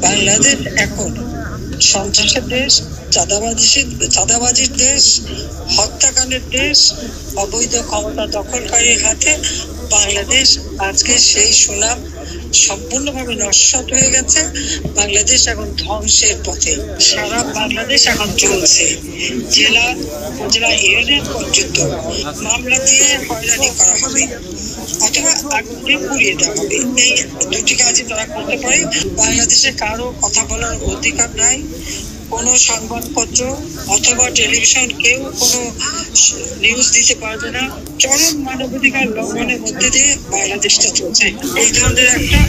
বাংলাদেশ এখন সন্ত্রাসের দেশ, চাঁদাবাজির দেশ, হত্যাকাণ্ডের দেশ, অবৈধ ক্ষমতা দখলকারীর হাতে বাংলাদেশ আজকে সেই সুনাম সম্পূর্ণভাবে নস্যাৎ হয়ে গেছে। বাংলাদেশ এখন ধ্বংসের পথে। সারা বাংলাদেশ এখন চলছে, জেলা উপজেলা ইউনিয়ন পর্যন্ত মামলা দিয়ে হয়রানি করা হবে অথবা আগুন দিয়ে পুড়িয়ে দেওয়া হবে। এই দুটি কাজই তারা করতে পারে। বাংলাদেশে কারো কথা বলার অধিকার নাই। কোনো সংবাদপত্র অথবা টেলিভিশন কেউ কোনো নিউজ দিতে পারবে না। চরম মানবাধিকার লঙ্ঘনের মধ্যে দিয়ে বাংলাদেশটা চলছে। এই ধরনের একটা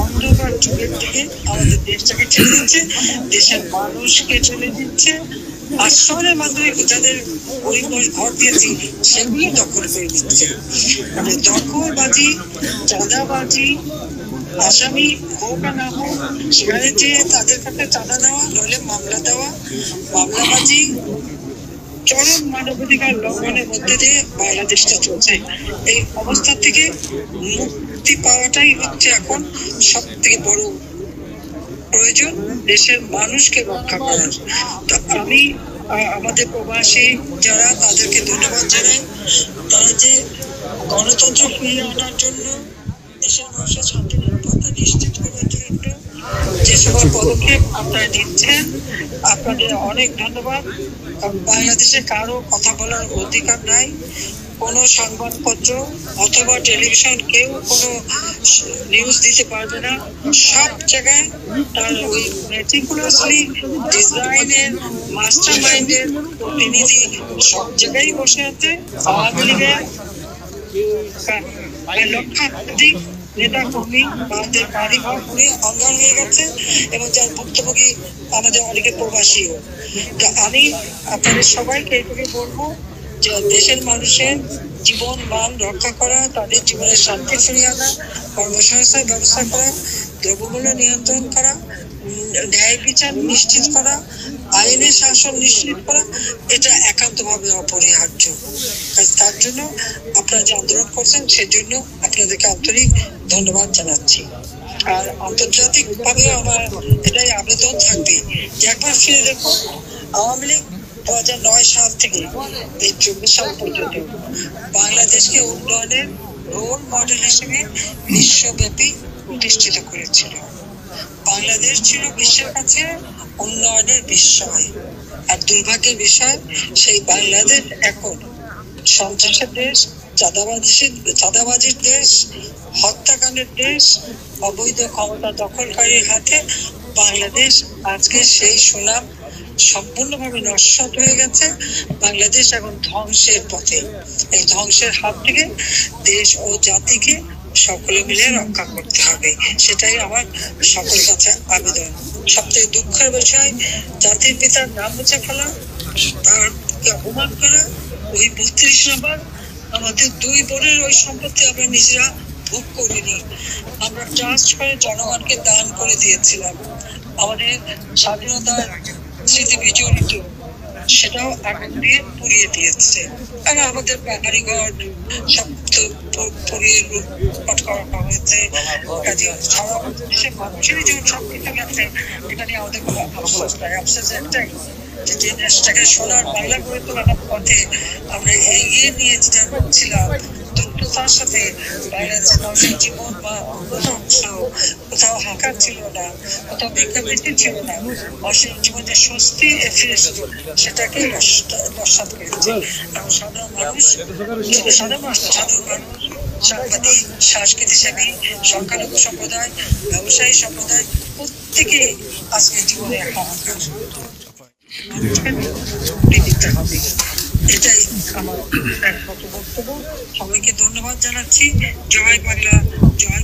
অন্ধকার যুগের দিকে আমাদের দেশটাকে ঠেলে দিচ্ছে, দেশের মানুষকে ঠেলে দিচ্ছে। আশ্রয়ের মাধ্যমে যাদের পরিবার ঘর দিয়েছি সেগুলো দখল করে দিচ্ছে। মানে দখলবাজি, চাঁদাবাজি, আসামি হোক আর না হোক সেখানে যে তাদের কাছে চাঁদা দেওয়া নইলে মামলা দেওয়া, মামলাবাজি, চরম মানবাধিকার লঙ্ঘনের মধ্যে দিয়ে বাংলাদেশটা চলছে। এই অবস্থা থেকে মুক্তি পাওয়াটাই হচ্ছে এখন সব থেকে বড় প্রয়োজন, দেশের মানুষকে রক্ষা করার। তো আমি আমাদের প্রবাসী যারা তাদেরকে ধন্যবাদ জানাই। তারা যে গণতন্ত্র ফিরিয়ে আনার জন্য, দেশের মানুষের শান্তি নিরাপত্তা নিশ্চিত করার জন্য যে সকল পদক্ষেপ আপনারা নিচ্ছেন, আপনাদের অনেক ধন্যবাদ। বাংলাদেশে কারো কথা বলার অধিকার নাই। কোনো সংবাদপত্র অথবা টেলিভিশন কেউ কোনো নিউজ দিতে পারবে না। সব জায়গায় তার ওই মেটিকুলাসলি ডিজাইনের মাস্টার মাইন্ডের প্রতিনিধি সব জায়গায় বসে আছে। আওয়ামী লীগের লক্ষাধিক নেতা কর্মী আমাদের বাড়ি ঘর পুড়ে অঙ্গার হয়ে গেছে এবং যার ভুক্তভোগী আমাদের অনেকে প্রবাসীও। তো আমি আপনাদের সবাইকে এইটুকু বলবো যে দেশের মানুষের জীবন মান রক্ষা করা, তাদের জীবনের শান্তি ফিরিয়ে আনা, কর্মসংস্থান ব্যবস্থা করা, দ্রব্যমূল্য নিয়ন্ত্রণ করা, ন্যায় বিচার নিশ্চিত করা, আইনের শাসন নিশ্চিত করা, এটা একান্তভাবে অপরিহার্য। তার জন্য আপনারা যে আন্দোলন করছেন সেজন্য আপনাদেরকে আন্তরিক ধন্যবাদ জানাচ্ছি। আর আন্তর্জাতিক ভাবেও আমার এটাই আবেদন থাকবে যে একবার ফিরে দেখুন, আওয়ামী লীগ 2009 সাল থেকে এই 24 সাল পর্যন্ত বাংলাদেশকে উন্নয়নের রোল মডেল হিসেবে বিশ্বব্যাপী প্রতিষ্ঠিত করেছিল। বাংলাদেশ ছিল বিশ্বের কাছে উন্নয়নের বিস্ময়। আর দুর্ভাগ্যের বিষয়, সেই বাংলাদেশ এখন সন্ত্রাসের দেশ, চাঁদাবাজির দেশ, হত্যাকাণ্ডের দেশ, অবৈধ ক্ষমতা দখলকারীর হাতে বাংলাদেশ আজকে সেই সুনাম সম্পূর্ণভাবে নস্যাৎ হয়ে গেছে। বাংলাদেশ এখন ধ্বংসের পথে। এই ধ্বংসের হাত থেকে দেশ ও জাতিকে সকলে মিলে রক্ষা করতে হবে, সেটাই আমার সকলের কাছে আবেদন। সবথেকে দুঃখের বিষয়, জাতির পিতার নাম মুছে ফেলা, তারকে অপমান করা। ওই 32 নম্বর আমাদের 2 বোনের ওই সম্পত্তি আমরা নিজেরা ভোগ করিনি, আমরা ট্রাস্ট করে জনগণকে দান করে দিয়েছিলাম। আমাদের স্বাধীনতার স্মৃতি বিজড়িত, সেটাও আগুন দিয়ে পুড়িয়ে দিয়েছে। আর আমাদের বাড়িঘর সব পুড়িয়ে লুটপাট করা হয়েছে। কাজে সারা দেশের মানুষেরই যেমন সবকিছু গেছে, এটা নিয়ে আমাদের কোনো আফসোস নাই। আফসোস একটাই যে দেশটাকে সোনার বাংলা করে তোলার পথে আমরা এগিয়ে নিয়ে যাচ্ছিলাম, দ্রুততার সাথে বাংলাদেশের মানুষের জীবন বা কোথাও হাঁকার ছিল না, কোথাও ভিক্ষাবৃত্তি ছিল না। মানুষের জীবনে স্বস্তি ফিরে এসেছিল, সেটাকে নস্যাৎ করেছে। এবং সাধারণ মানুষ, সাংবাদিক, সংস্কৃতিসেবী, সংখ্যালঘু সম্প্রদায়, ব্যবসায়ী সম্প্রদায়, প্রত্যেকে আজকে জীবনে হাহাকার। এটাই আমার বক্তব্য। সবাইকে ধন্যবাদ জানাচ্ছি। জয় বাংলা, জয়।